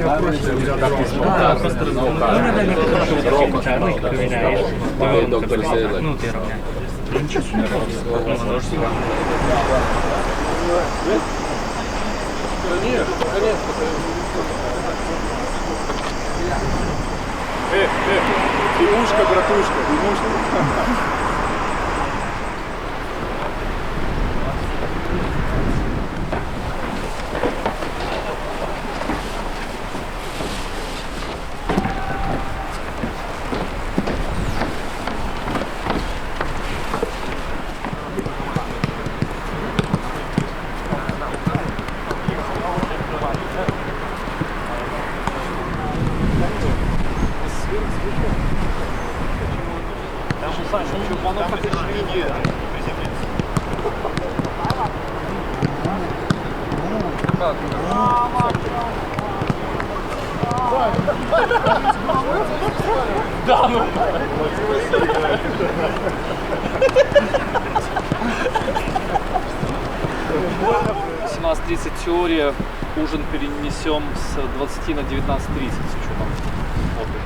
просто разговор. Иногда некоторые штуки включают, ну, их проверяешь. Ну, ты равняешь. Ничего себе. Димушка, братушка, Димушка. Да, ну. 17:30 теория, ужин перенесем с 20 на 19:30 с учетом отдыха.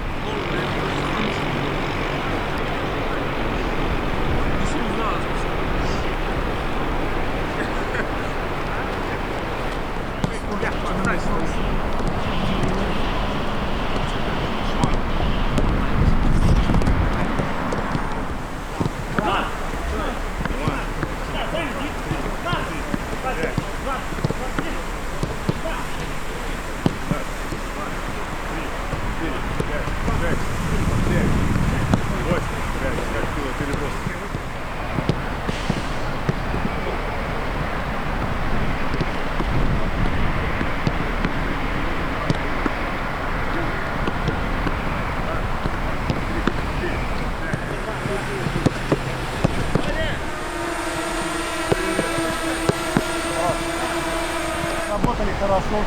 Работали хорошо.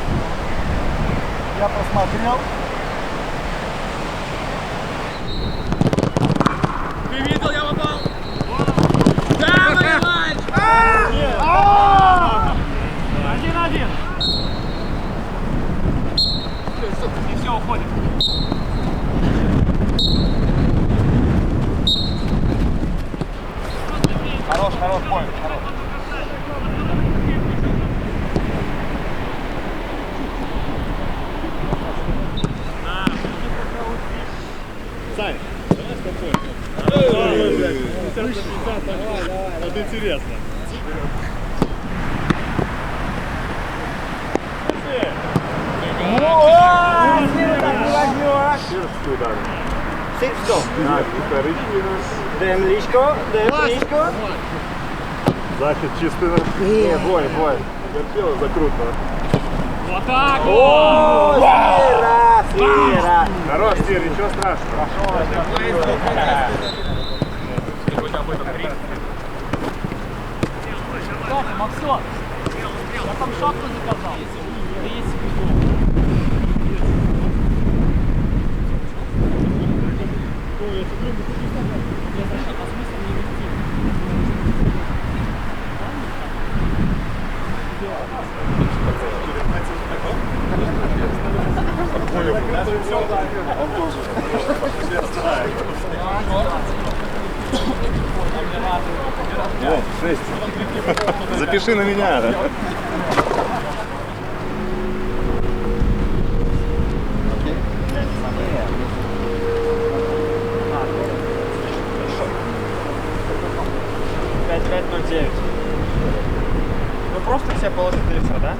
Я посмотрел. Ты видел, я попал? Да, Малевач! 1-1. И все, уходим. Хорош, понял, хорош. Сань, давай спокойно. Вот интересно. Сирский удар. Сирско. Да, историчный. Демлишко. Захід чисто. Ні, бой. Терпіло закрутно. В атаку! О, Сира. Хорош, Сир, ничего страшного. Кстати, Максон, я там шапку заказал. Это есть О, 6. Запиши на меня. Да? Вы просто все положите и все, да?